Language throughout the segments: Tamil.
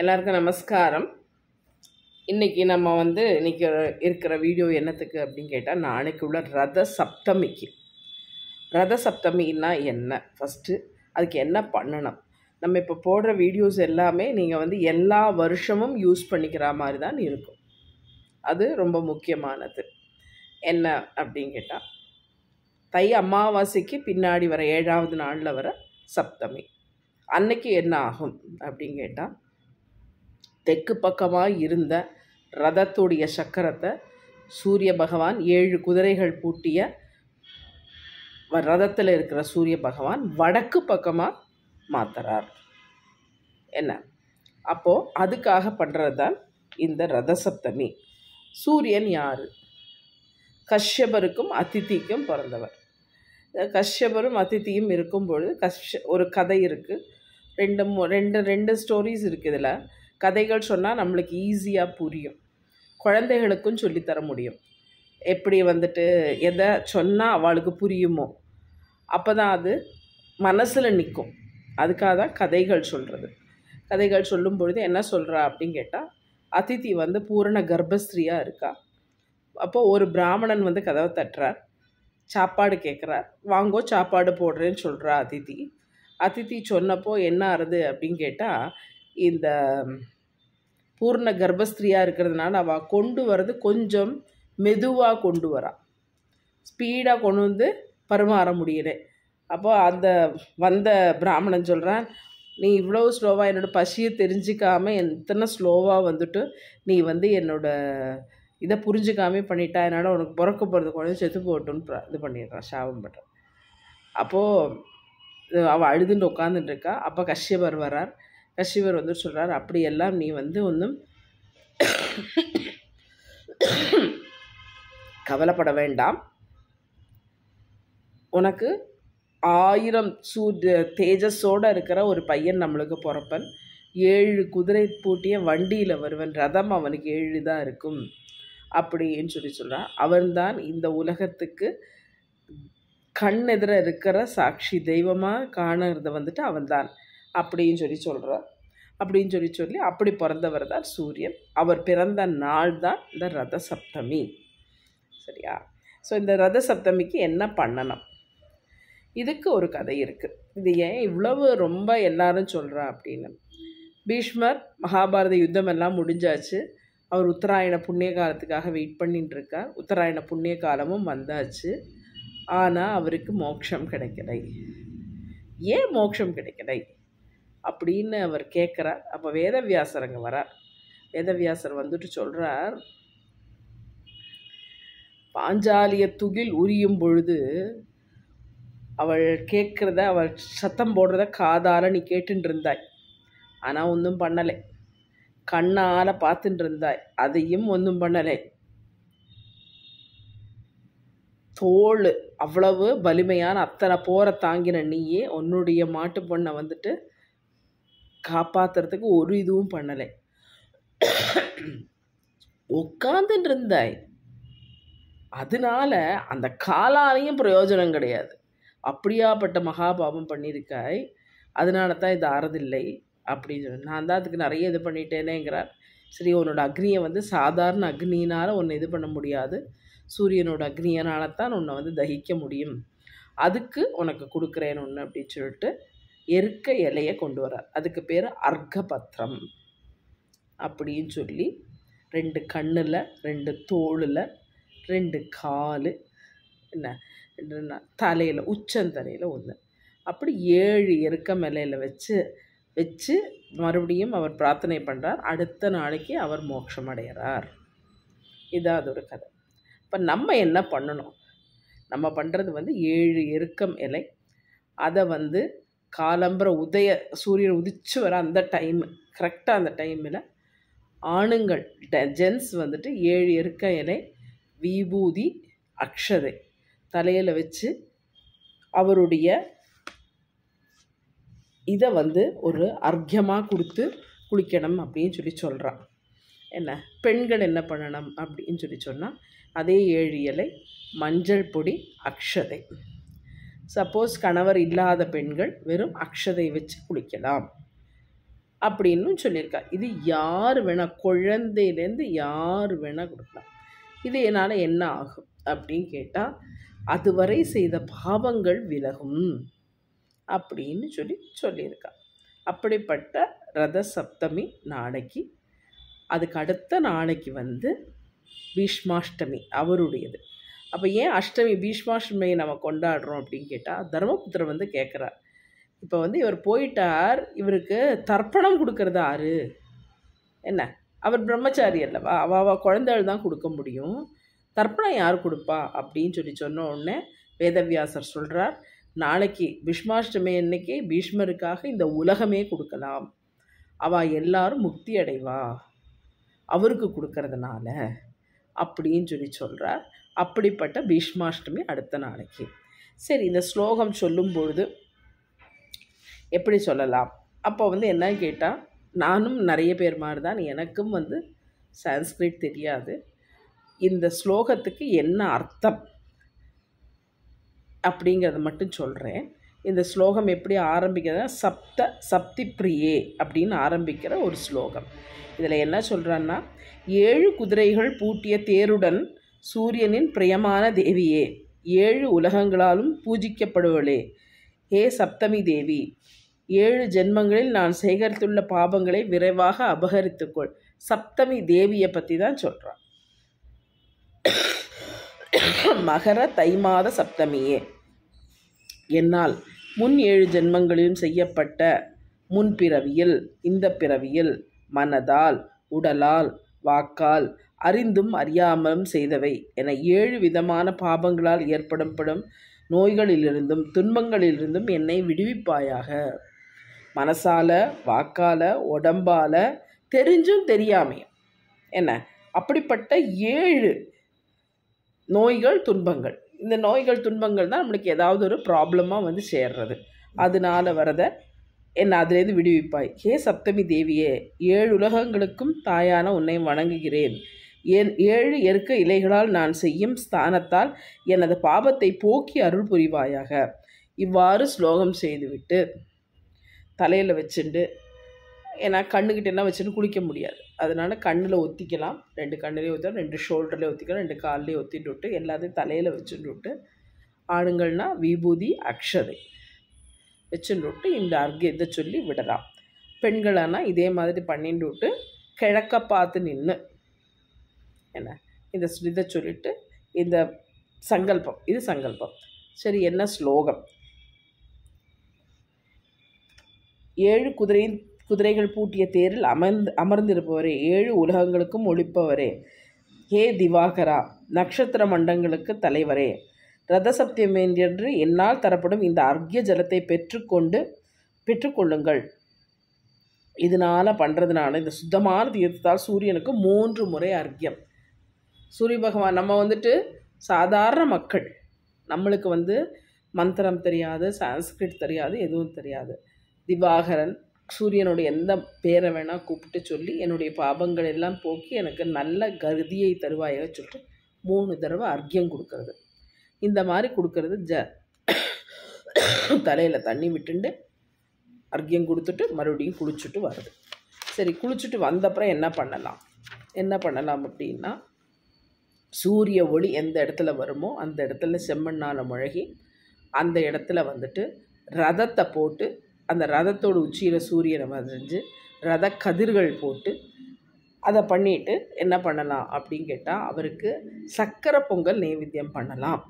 எல்லாருக்கும் நமஸ்காரம். இன்றைக்கி நம்ம இன்றைக்கி இருக்கிற வீடியோ என்னத்துக்கு அப்படின்னு கேட்டால், நாளைக்கு உள்ள ரத சப்தமிக்கு. ரத சப்தமின்னா என்ன, ஃபஸ்ட்டு அதுக்கு என்ன பண்ணணும். நம்ம இப்போ போடுற வீடியோஸ் எல்லாமே நீங்கள் எல்லா வருஷமும் யூஸ் பண்ணிக்கிற மாதிரி தான் இருக்கும். அது ரொம்ப முக்கியமானது. என்ன அப்படின்னு கேட்டால், தை அமாவாசைக்கு பின்னாடி வர 7வது நாளில் வர சப்தமி அன்னைக்கு என்ன ஆகும் அப்படின்னு கேட்டால், தெற்கு பக்கமாக இருந்த ரதத்துடைய சக்கரத்தை சூரிய பகவான் 7 குதிரைகள் பூட்டிய ரதத்தில் இருக்கிற சூரிய பகவான் வடக்கு பக்கமாக மாற்றுறார். என்ன அப்போது அதுக்காக பண்ணுறது தான் இந்த ரத சப்தமி. சூரியன் யார்? கஷ்யபருக்கும் அதிதிக்கும் பிறந்தவர். கஷ்யபரும் அதிதியும் இருக்கும்பொழுது ஒரு கதை இருக்குது. ரெண்டு ஸ்டோரிஸ் இருக்குது. இதில் கதைகள் சொன்னால் நம்மளுக்கு ஈஸியாக புரியும், குழந்தைகளுக்கும் சொல்லித்தர முடியும். எப்படி எதை சொன்னால் அவளுக்கு புரியுமோ அப்போ தான் அது மனசில் நிற்கும். அதுக்காக தான் கதைகள் சொல்கிறது. கதைகள் சொல்லும் பொழுது என்ன சொல்கிறா அப்படின்னு கேட்டால், அதிதி பூரண கர்ப்பஸ்திரியாக இருக்கா. அப்போது ஒரு பிராமணன் கதவை தட்டுறார், சாப்பாடு கேட்குறார். வாங்கோ சாப்பாடு போடுறேன்னு சொல்கிறா அதிதி. அதிதி சொன்னப்போ என்ன ஆறுது அப்படின்னு கேட்டால், இந்த பூர்ண கர்ப்பஸ்திரியாக இருக்கிறதுனால அவள் கொண்டு வர்றது கொஞ்சம் மெதுவாக கொண்டு வரா, ஸ்பீடாக கொண்டு பரிமாற முடியல. அப்போ அந்த வந்த பிராமணன் சொல்கிறான், நீ இவ்வளோ ஸ்லோவாக என்னோடய பசியை தெரிஞ்சிக்காமல் எத்தனை ஸ்லோவாக நீ என்னோட இதை புரிஞ்சுக்காமே பண்ணிட்டா, என்னால் உனக்கு பிறக்க போகிறது குழந்தை செத்து போட்டுன்னு இது பண்ணிடுறான், சாபம் பண்ணுறான். அப்போது அவள் அழுதுன்னு உட்காந்துட்டுருக்கா. அப்போ கஷ்யபர் வரார். கஷ்யபர் சொல்கிறார், அப்படியெல்லாம் நீ ஒன்றும் கவலைப்பட வேண்டாம். உனக்கு 1000 தேஜஸோடு இருக்கிற ஒரு பையன் நம்மளுக்கு பிறப்பன். 7 குதிரை பூட்டிய வண்டியில் வருவன். ரதம் அவனுக்கு 7 தான் இருக்கும் அப்படின்னு சொல்கிறான். அவன்தான் இந்த உலகத்துக்கு கண் எதிர இருக்கிற சாட்சி தெய்வமாக காணுறது அவன்தான் அப்படின்னு சொல்கிறார். அப்படின்னு சொல்லி அப்படி பிறந்தவர் தான் சூரியன். அவர் பிறந்த நாள் தான் இந்த ரத சப்தமி. சரியா? ஸோ இந்த ரத சப்தமிக்கு என்ன பண்ணணும், இதுக்கு ஒரு கதை இருக்குது. இது ஏன் இவ்வளவு ரொம்ப எல்லாரும் சொல்கிறா அப்படின்னு, பீஷ்மர் மகாபாரத யுத்தம் எல்லாம் முடிஞ்சாச்சு. அவர் உத்தராயண புண்ணிய காலத்துக்காக வெயிட் பண்ணிட்டு இருக்கார். உத்தராயண புண்ணிய காலமும் வந்தாச்சு. ஆனால் அவருக்கு மோட்சம் கிடைக்கலை. ஏன் மோட்சம் கிடைக்கலை அப்படின்னு அவர் கேட்குறார். அப்போ வேதவியாசர் அங்கே வரார். வேதவியாசர் சொல்கிறார், பாஞ்சாலிய துகில் உரியும் பொழுது அவள் கேட்குறத, அவள் சத்தம் போடுறத காதால் நீ கேட்டுட்டு இருந்தாய், ஆனால் ஒன்றும் பண்ணலை. கண்ணால் பார்த்துட்டு இருந்தாய், அதையும் ஒன்றும் பண்ணலை. தோல் அவ்வளவு வலிமையான அத்தனை போரை தாங்கின நீயே உன்னுடைய மாட்டு பொண்ணை காப்பாற்றுறதுக்கு ஒரு இதுவும் பண்ணலை. உட்காந்துட்டு இருந்தாய், அதனால அந்த காலாலையும் பிரயோஜனம் கிடையாது. அப்படியாப்பட்ட மகாபாபம் பண்ணியிருக்காய். அதனால தான் இது ஆறதில்லை அப்படின்னு சொல்லி, நான் தான் அதுக்கு நிறைய இது பண்ணிட்டேனேங்கிறார். சரி, உன்னோட அக்னியை சாதாரண அக்னியினால் உன்னை இது பண்ண முடியாது, சூரியனோட அக்னியினால தான் உன்னை தகிக்க முடியும். அதுக்கு உனக்கு கொடுக்குறேன்னு ஒன்று அப்படின்னு சொல்லிட்டு எருக்க இலையை கொண்டு வரார். அதுக்கு பேர் அர்க்கபத்திரம் அப்படின்னு சொல்லி 2 கண்ணில், 2 தோளில், 2 கால், என்ன தலையில், உச்சந்தலையில் ஒன்று, அப்படி 7 எருக்கம் இலையில் வச்சு மறுபடியும் அவர் பிரார்த்தனை பண்ணுறார். அடுத்த நாளைக்கு அவர் மோட்சம் அடைகிறார். இதான் அதோட கதை. இப்போ நம்ம என்ன பண்ணணும், நம்ம பண்ணுறது 7 எருக்கம் இலை. அதை காலம்பர சூரியன் உதிச்சு வர அந்த டைம், கரெக்டாக அந்த டைமில் ஆணுங்கள் ஜென்ஸ் 7 எருக்க இலை, விபூதி, அக்ஷதை தலையில் வச்சு அவருடைய இதை ஒரு அர்க்கியமாக கொடுத்து குளிக்கணும் அப்படின்னு சொல்கிறான். என்ன பெண்கள் என்ன பண்ணணும் அப்படின்னு சொன்னால், அதே 7 இலை, மஞ்சள் பொடி, அக்ஷதை. சப்போஸ் கணவர் இல்லாத பெண்கள் வெறும் அக்ஷதை வச்சு குளிக்கலாம். அப்படின்னு சொல்லியிருக்கா. இது யார் வேணால், குழந்தையிலேருந்து யார் வேணால் கொடுக்கலாம். இது என்னால் என்ன ஆகும் அப்படின்னு கேட்டால், அதுவரை செய்த பாவங்கள் விலகும் அப்படின்னு சொல்லியிருக்கா. அப்படிப்பட்ட ரத சப்தமி நாளைக்கு. அதுக்கு அடுத்த நாளைக்கு பீஷ்மாஷ்டமி அவருடையது. அப்போ ஏன் அஷ்டமி பீஷ்மாஷ்டமியை நம்ம கொண்டாடுறோம் அப்படின்னு கேட்டால், தர்மபுத்திரர் கேட்குறார். இப்போ இவர் போயிட்டார், இவருக்கு தர்ப்பணம் கொடுக்கறது யாரு? என்ன, அவர் பிரம்மச்சாரி அல்லவா, அவள் குழந்தைகள் தான் கொடுக்க முடியும். தர்ப்பணம் யார் கொடுப்பா அப்படின்னு சொன்ன உடனே வேதவியாசர் சொல்கிறார், நாளைக்கு பீஷ்மாஷ்டமி அன்னைக்கு பீஷ்மருக்காக இந்த உலகமே கொடுக்கலாம், அவள் எல்லாரும் முக்தி அடைவா அவருக்கு கொடுக்கறதுனால அப்படின்னு சொல்கிறார். அப்படிப்பட்ட பீஷ்மாஷ்டமி அடுத்த நாளைக்கு. சரி, இந்த ஸ்லோகம் சொல்லும் பொழுது எப்படி சொல்லலாம்? அப்போ என்னன்னு கேட்டால், நானும் நிறைய பேர் மாதிரி தான், எனக்கும் சான்ஸ்கிரிட் தெரியாது. இந்த ஸ்லோகத்துக்கு என்ன அர்த்தம் அப்படிங்கிறத மட்டும் சொல்கிறேன். இந்த ஸ்லோகம் எப்படி ஆரம்பிக்கிறதுனா, சப்தி பிரியே அப்படின்னு ஆரம்பிக்கிற ஒரு ஸ்லோகம். இதில் என்ன சொல்கிறான்னா, 7 குதிரைகள் பூட்டிய தேருடன் சூரியனின் பிரியமான தேவியே, 7 உலகங்களாலும் பூஜிக்கப்படுவளே, ஹே சப்தமி தேவி, 7 ஜென்மங்களில் நான் சேகரித்துள்ள பாபங்களை விரைவாக அபகரித்துக்கொள். சப்தமி தேவியை பற்றி தான் சொல்கிறான். மகர தை மாத சப்தமியே, என்னால் முன் 7 ஜென்மங்களிலும் செய்யப்பட்ட முன்பிறவியில், இந்த பிறவியில் மனதால், உடலால், வாக்கால், அறிந்தும் அறியாமலும் செய்தவை என 7 விதமான பாபங்களால் ஏற்படும் நோய்களிலிருந்தும் துன்பங்களிலிருந்தும் என்னை விடுவிப்பாயாக. மனசால, வாக்கால, உடம்பால், தெரிஞ்சும் தெரியாமையும் என்ன, அப்படிப்பட்ட 7 நோய்கள் துன்பங்கள். இந்த நோய்கள் துன்பங்கள் தான் நம்மளுக்கு ஏதாவது ஒரு ப்ராப்ளமாக சேர்றது. அதனால வரதை என்னை அதிலேருந்து விடுவிப்பாய். ஹே சப்தமி தேவியே, 7 உலகங்களுக்கும் தாயான உன்னை வணங்குகிறேன். 7 எருக்க இலைகளால் நான் செய்யும் ஸ்தானத்தால் எனது பாபத்தை போக்கி அருள் புரிவாயாக. இவ்வாறு ஸ்லோகம் செய்துவிட்டு தலையில் வச்சுட்டு, ஏன்னா கண்ணுக்கிட்டெல்லாம் வச்சுட்டு குளிக்க முடியாது, அதனால் கண்ணில் ஒத்திக்கலாம். 2 கண்ணிலையும் ஒத்திக்கலாம், 2 ஷோல்டர்லேயும் ஒத்திக்கலாம், 2 கால்லையும் ஒத்திட்டு விட்டு எல்லாத்தையும் தலையில் வச்சுட்டு விட்டு, ஆணுங்கள்னா விபூதி அக்ஷதை வச்சுட்டு விட்டு இந்த அர்க்கியத்தை சொல்லி விடலாம். பெண்களானால் இதே மாதிரி பண்ணிட்டு விட்டு கிழக்க பார்த்து நின்று என்ன இதை சொல்லிவிட்டு, இந்த சங்கல்பம், இது சங்கல்பம். சரி, என்ன ஸ்லோகம்? 7 குதிரைகள் பூட்டிய தேரில் அமர்ந்திருப்பவரே, 7 உலகங்களுக்கும் ஒளிப்பவரே, ஹே திவாகரா, நட்சத்திர மண்டங்களுக்கு தலைவரே, ரதசப்தமி என்று என்னால் தரப்படும் இந்த அர்க்கிய ஜலத்தை பெற்றுக்கொள்ளுங்கள். இதனால் பண்ணுறதுனால, இந்த சுத்தமான தீர்த்தத்தால் சூரியனுக்கு 3 முறை அர்க்கியம். சூரிய பகவான், நம்ம சாதாரண மக்கள், நம்மளுக்கு மந்திரம் தெரியாது, சான்ஸ்கிரிட் தெரியாது, எதுவும் தெரியாது. திவாகரன், சூரியனுடைய எந்த பேரை வேணால் கூப்பிட்டு சொல்லி என்னுடைய பாபங்கள் எல்லாம் போக்கி எனக்கு நல்ல கதியை தருவாயாக சொல்லிட்டு 3 தடவை அர்க்கியம் கொடுக்கறது. இந்த மாதிரி கொடுக்கறது தலையில் தண்ணி விட்டுண்டு அர்க்கியம் கொடுத்துட்டு மறுபடியும் குளிச்சுட்டு வருது. சரி, குளிச்சுட்டு வந்தப்புறம் என்ன பண்ணலாம் அப்படின்னா, சூரிய ஒளி எந்த இடத்துல வருமோ அந்த இடத்துல செம்மண்ணால் முழகி அந்த இடத்துல ரதத்தை போட்டு, அந்த ரதத்தோட உச்சியில் சூரியனை வரைஞ்சி ரத கதிர்கள் போட்டு அதை பண்ணிவிட்டு என்ன பண்ணலாம் அப்படின்னு கேட்டால், அவருக்கு சக்கரை பொங்கல் நைவேத்தியம் பண்ணலாம்.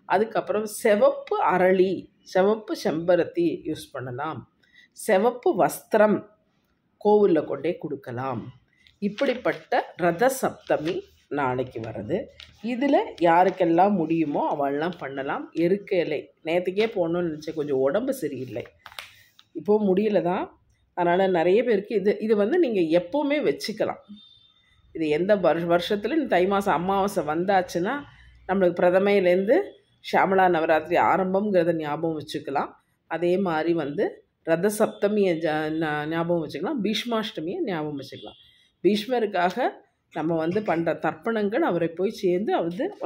அதுக்கப்புறம் சிவப்பு அரளி, சிவப்பு செம்பருத்தி யூஸ் பண்ணலாம். சிவப்பு வஸ்திரம் கோவிலில் கொண்டே கொடுக்கலாம். இப்படிப்பட்ட ரத சப்தமி நாளைக்கு வருது. இதில் யாருக்கெல்லாம் முடியுமோ அவெல்லாம் பண்ணலாம். எருக்க இலை நேற்றுக்கே போகணுன்னு நினச்சேன், கொஞ்சம் உடம்பு சரியில்லை, இப்போது முடியல தான். அதனால் நிறைய பேருக்கு இது நீங்கள் எப்போவுமே வச்சுக்கலாம். இது எந்த வருஷத்தில் தை மாதம் அமாவாசை வந்தாச்சுன்னா நம்மளுக்கு பிரதமையிலேருந்து ஷியாமலா நவராத்திரி ஆரம்பங்கிறத ஞாபகம் வச்சுக்கலாம். அதே மாதிரி ரத சப்தமியை ஞாபகம் வச்சுக்கலாம், பீஷ்மாஷ்டமியை ஞாபகம் வச்சுக்கலாம். பீஷ்மருக்காக நம்ம பண்ணுற தர்ப்பணங்கள் அவரை போய் சேர்ந்து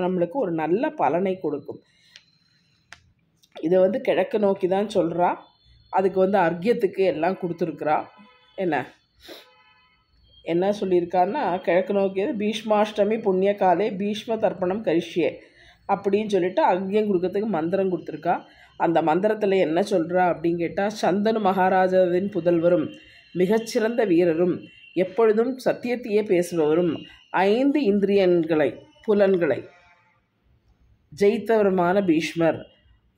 நம்மளுக்கு ஒரு நல்ல பலனை கொடுக்கும். இதை கிழக்கு நோக்கி தான் சொல்கிறா. அதுக்கு அர்க்கியத்துக்கு எல்லாம் கொடுத்துருக்குறா. என்ன என்ன சொல்லியிருக்காருன்னா, கிழக்கு நோக்கியது பீஷ்மாஷ்டமி புண்ணிய காலே பீஷ்ம தர்ப்பணம் கரிஷ்யே அப்படின்னு சொல்லிட்டு அங்கேயும் கொடுக்கறதுக்கு மந்திரம் கொடுத்துருக்கா. அந்த மந்திரத்தில் என்ன சொல்கிறா அப்படின்னு கேட்டால், சந்தனு மகாராஜாவின் புதல்வரும் மிகச்சிறந்த வீரரும் எப்பொழுதும் சத்தியத்தையே பேசுபவரும் 5 இந்திரியன்களை புலன்களை ஜெயித்தவருமான பீஷ்மர்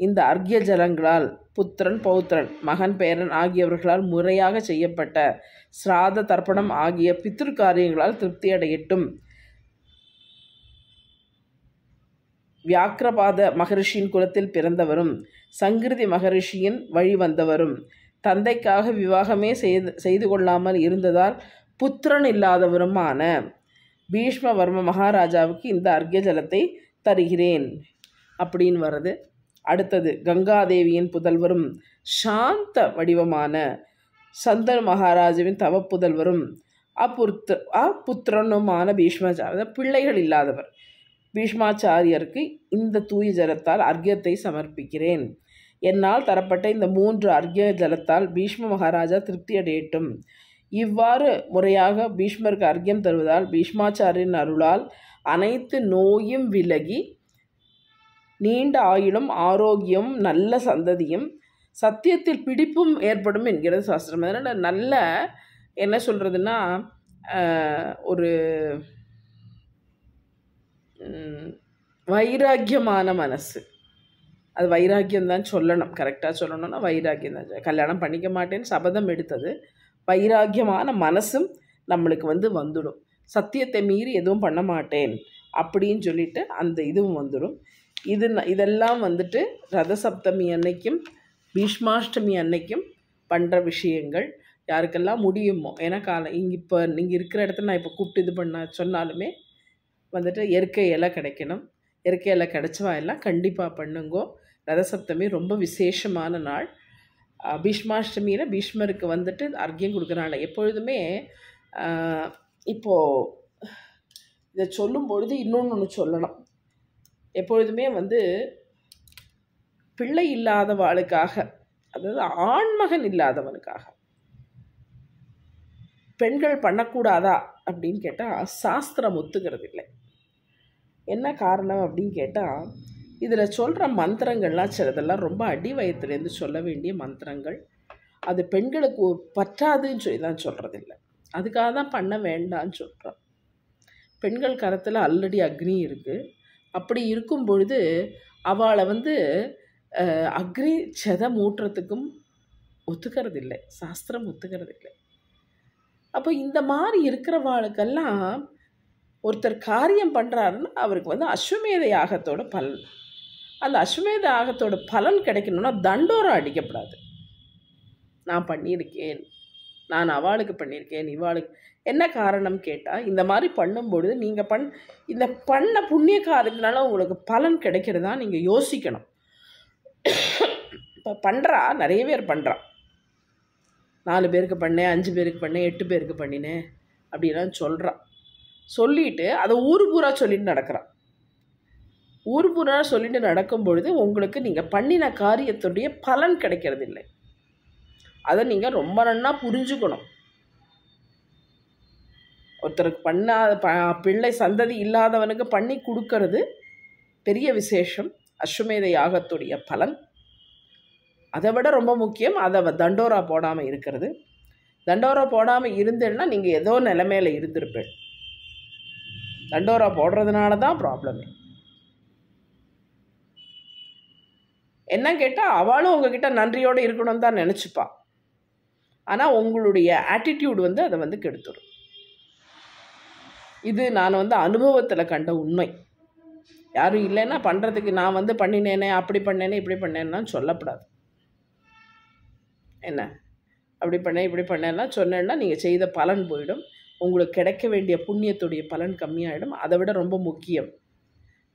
இந்த அர்க்ய ஜலங்களால் புத்திரன் பௌத்திரன் மகன் பேரன் ஆகியவர்களால் முறையாக செய்யப்பட்ட சிராத தர்ப்பணம் ஆகிய பித்ரு காரியங்களால் திருப்தி அடையட்டும். வியாக்கிரபாத மகரிஷியின் குலத்தில் பிறந்தவரும் சங்கிருதி மகரிஷியின் வழி வந்தவரும் தந்தைக்காக விவாகமே செய்து கொள்ளாமல் இருந்ததால் புத்திரன் இல்லாதவருமான பீஷ்மவர்ம மகாராஜாவுக்கு இந்த அர்க்ய ஜலத்தை தருகிறேன் அப்படின்னு வருது. அடுத்தது கங்காதேவியின் புதல்வரும் சாந்த வடிவமான சந்தனு மகாராஜாவின் தவப்புதல்வரும் அப்புத்திரனுமான பீஷ்மாச்சாரிய பிள்ளைகள் இல்லாதவர் பீஷ்மாச்சாரியருக்கு இந்த தூய ஜலத்தால் அர்க்யத்தை சமர்ப்பிக்கிறேன். என்னால் தரப்பட்ட இந்த 3 அர்க்ய ஜலத்தால் பீஷ்ம மகாராஜா திருப்தி அடையட்டும். இவ்வாறு முறையாக பீஷ்மருக்கு அர்க்யம் தருவதால் பீஷ்மாச்சாரியின் அருளால் அனைத்து நோயும் விலகி நீண்ட ஆயுளும் ஆரோக்கியம் நல்ல சந்ததியும் சத்தியத்தில் பிடிப்பும் ஏற்படும் என்கிறது சாஸ்திரம். அதனால் நல்ல என்ன சொல்கிறதுன்னா, ஒரு வைராக்கியமான மனசு, அது வைராக்கியம்தான் சொல்லணும், கரெக்டாக சொல்லணும்னா வைராக்கியம் தான். கல்யாணம் பண்ணிக்க மாட்டேன்னு சபதம் எடுத்தது, வைராக்கியமான மனசும் நம்மளுக்கு வந்துடும். சத்தியத்தை மீறி எதுவும் பண்ண மாட்டேன் அப்படின்னு சொல்லிட்டு அந்த இதுவும் வந்துடும். இதெல்லாம் ரதசப்தமி அன்னைக்கும் பீஷ்மாஷ்டமி அன்னைக்கும் பண்ணுற விஷயங்கள். யாருக்கெல்லாம் முடியுமோ, ஏன்னா இப்போ நீங்கள் இருக்கிற இடத்துல நான் இப்போ கூப்பிட்டு இது பண்ண சொன்னாலுமே இயற்கை இலை கிடைக்கணும். இயற்கை இலை கிடைச்சவா எல்லாம் கண்டிப்பாக பண்ணுங்கோ. ரதசப்தமி ரொம்ப விசேஷமான நாள். பீஷ்மாஷ்டமியில் பீஷ்மருக்கு அர்க்யம் கொடுக்குறாங்க. எப்பொழுதுமே இப்போது இதை சொல்லும் பொழுது இன்னொன்று சொல்லணும். எப்பொழுதுமே பிள்ளை இல்லாதவாளுக்காக, அதாவது ஆண்மகன் இல்லாதவனுக்காக பெண்கள் பண்ணக்கூடாதா அப்படின்னு கேட்டால் சாஸ்திரம் ஒத்துக்கிறது இல்லை. என்ன காரணம் அப்படின்னு கேட்டால், இதில் சொல்கிற மந்திரங்கள்லாம் சிலதெல்லாம் ரொம்ப அடி வயத்துலேருந்து சொல்ல வேண்டிய மந்திரங்கள். அது பெண்களுக்கு பற்றாதுன்னு சொல்லி தான் சொல்கிறதில்லை, அதுக்காக தான் பண்ண வேண்டான்னு சொல்கிறோம். பெண்கள் கரத்தில் ஆல்ரெடி அக்னி இருக்குது. அப்படி இருக்கும் பொழுது அவளை அக்னி செதம் ஊட்டுறதுக்கும் ஒத்துக்கிறது இல்லை, சாஸ்திரம் ஒத்துக்கிறது இல்லை. அப்போ இந்த மாதிரி இருக்கிறவாளுக்கெல்லாம் ஒருத்தர் காரியம் பண்ணுறாருன்னா அவருக்கு அஸ்வமேத யாகத்தோட பலன், அந்த அஸ்வமேத யாகத்தோட பலன் கிடைக்கணும்னா தண்டோரம் அடிக்கப்படாது. நான் பண்ணியிருக்கேன், நான் அவளுக்கு பண்ணியிருக்கேன், இவாளுக்கு. என்ன காரணம் கேட்டால், இந்த மாதிரி பண்ணும்பொழுது நீங்கள் இந்த பண்ண புண்ணிய காரியத்தினால உங்களுக்கு பலன் கிடைக்கிறதா நீங்கள் யோசிக்கணும். இப்போ நிறைய பேர் பண்ணுறா, 4 பேருக்கு பண்ணேன், 5 பேருக்கு பண்ணேன், 8 பேருக்கு பண்ணினேன் அப்படிலாம் சொல்கிறான். சொல்லிவிட்டு அதை ஊர் பூரா சொல்லிட்டு நடக்கிறான். ஊர் பூரா சொல்லிட்டு நடக்கும் பொழுது உங்களுக்கு நீங்கள் பண்ணின காரியத்துடைய பலன் கிடைக்கிறது இல்லை. அதை நீங்கள் ரொம்ப நன்னா புரிஞ்சுக்கணும். ஒருத்தருக்கு பிள்ளை சந்ததி இல்லாதவனுக்கு பண்ணி கொடுக்கறது பெரிய விசேஷம், அஸ்வமேத யாகத்துடைய பலன். அதை விட ரொம்ப முக்கியம் அதை தண்டோரா போடாமல் இருக்கிறது. தண்டோரா போடாமல் இருந்தேன்னா நீங்கள் ஏதோ நிலைமையில் இருந்திருப்பேன். தண்டோரா போடுறதுனால தான் ப்ராப்ளமே. என்ன கேட்டால் அவளும் உங்ககிட்ட நன்றியோடு இருக்கணும்னு தான் நினச்சிப்பா. ஆனால் உங்களுடைய ஆட்டிடியூட் அதை கெடுத்துடும். இது நான் அனுபவத்தில் கண்ட உண்மை. யாரும் இல்லைன்னா பண்ணுறதுக்கு நான் பண்ணினேனே, அப்படி பண்ணேனே, இப்படி பண்ணேன்னா சொல்லப்படாது. என்ன அப்படி பண்ணேன் இப்படி பண்ணேன்னா சொன்னேன்னா நீங்கள் செய்த பலன் போயிடும், உங்களுக்கு கிடைக்க வேண்டிய புண்ணியத்துடைய பலன் கம்மியாகிடும். அதை விட ரொம்ப முக்கியம்,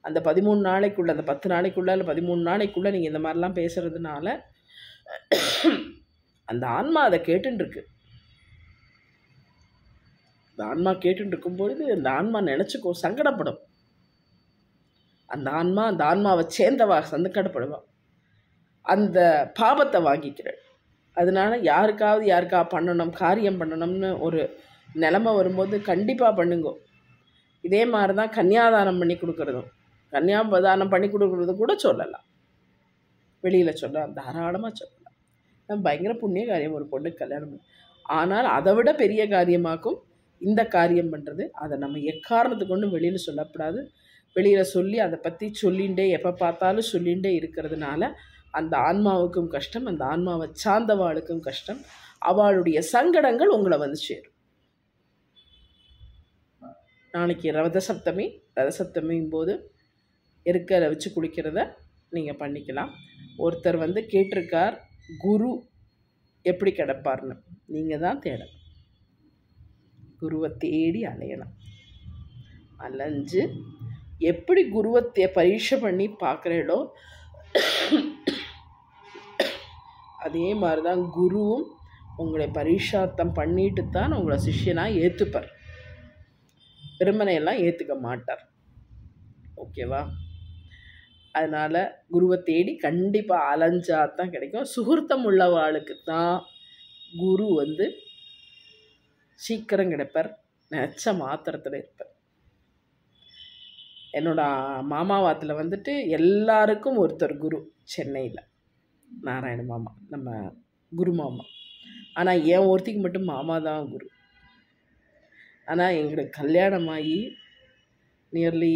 அந்த 13 நாளைக்குள்ளே, அந்த 10 நாளைக்குள்ளே இல்லை 13 நாளைக்குள்ளே நீங்கள் இந்த மாதிரிலாம் பேசுகிறதுனால அந்த ஆன்மா அதை கேட்டுருக்கு. அந்த ஆன்மா கேட்டுட்டு இருக்கும்பொழுது அந்த ஆன்மா நினச்சிக்கோ சங்கடப்படும். அந்த ஆன்மாவை சேர்ந்தவா சங்கடப்படுவா, அந்த பாபத்தை வாங்கிக்கிறேன். அதனால் யாருக்கா பண்ணணும், காரியம் பண்ணணும்னு ஒரு நிலமை வரும்போது கண்டிப்பாக பண்ணுங்க. இதே மாதிரி தான் கன்னியாதானம் பண்ணி கொடுக்குறதும். கன்னியாதானம் பண்ணி கொடுக்குறது கூட சொல்லலாம், வெளியில் சொல்லலாம், தாராளமாக சொல்லலாம். பயங்கர புண்ணிய காரியம் ஒரு பொண்ணுக்கு கல்யாணம். ஆனால் அதை விட பெரிய காரியமாக்கும் இந்த காரியம் பண்ணுறது. அதை நம்ம எக்காரணத்துக்கு கொண்டு வெளியில் சொல்லக்கூடாது. வெளியில் சொல்லி அதை பற்றி சொல்லிகிட்டே எப்போ பார்த்தாலும் சொல்லிகிட்டே இருக்கிறதுனால அந்த ஆன்மாவுக்கும் கஷ்டம், அந்த ஆன்மாவை சார்ந்தவாளுக்கும் கஷ்டம். அவளுடைய சங்கடங்கள் உங்களை வந்து சேரும். நாளைக்கு ரதசப்தமியும் போது எருக்கரை வச்சு குளிக்கிறத நீங்கள் பண்ணிக்கலாம். ஒருத்தர் வந்து கேட்டிருக்கார், குரு எப்படி கிடைப்பார்னு. நீங்கள் தான் தேடணும், குருவை தேடி அலையணும். அலைஞ்சு எப்படி குருவை பரீட்சை பண்ணி பார்க்குறீங்களோ அதே மாதிரி தான் குருவும் உங்களை பரீட்சார்த்தம் பண்ணிட்டு தான் உங்களை சிஷ்யனாக ஏற்றுப்பார். பெருமனையெல்லாம் ஏற்றுக்க மாட்டார். ஓகேவா? அதனால் குருவை தேடி கண்டிப்பாக அலைஞ்சா தான் கிடைக்கும். சுகிர்த்தம் உள்ளவாளுக்கு தான் குரு வந்து சீக்கிரம் கிடைப்பார், நினச்ச மாத்திரத்தில் இருப்பார். என்னோட மாமாவாத்தில் வந்துட்டு எல்லாருக்கும் ஒருத்தர் குரு, சென்னையில் நாராயண மாமா, நம்ம குரு மாமா. ஆனால் என் ஒருத்திக்கு மட்டும் மாமா தான் குரு. ஆனால் எங்களுக்கு கல்யாணமாகி நியர்லி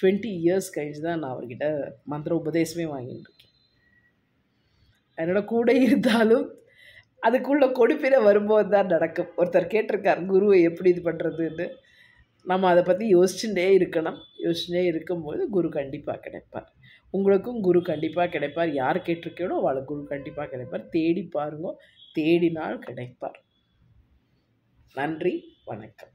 20 இயர்ஸ் கழிச்சு தான் நான் அவர்கிட்ட மந்திர உபதேசமே வாங்கிட்டு இருக்கேன். என்னோட கூட இருந்தாலும் அதுக்குள்ளே கொடுப்பின வரும்போது தான் நடக்கும். ஒருத்தர் கேட்டிருக்கார் குருவை எப்படி இது பண்ணுறதுன்னு. நம்ம அதை பற்றி யோசிச்சுட்டே இருக்கணும். யோசிச்சுட்டே இருக்கும்போது குரு கண்டிப்பாக கிடைப்பார். உங்களுக்கும் குரு கண்டிப்பாக கிடைப்பார். யார் கேட்டிருக்கீங்களோ அவளுக்கு குரு கண்டிப்பாக கிடைப்பார். தேடி பாருங்க, தேடினால் கிடைப்பார். நன்றி, வணக்கம்.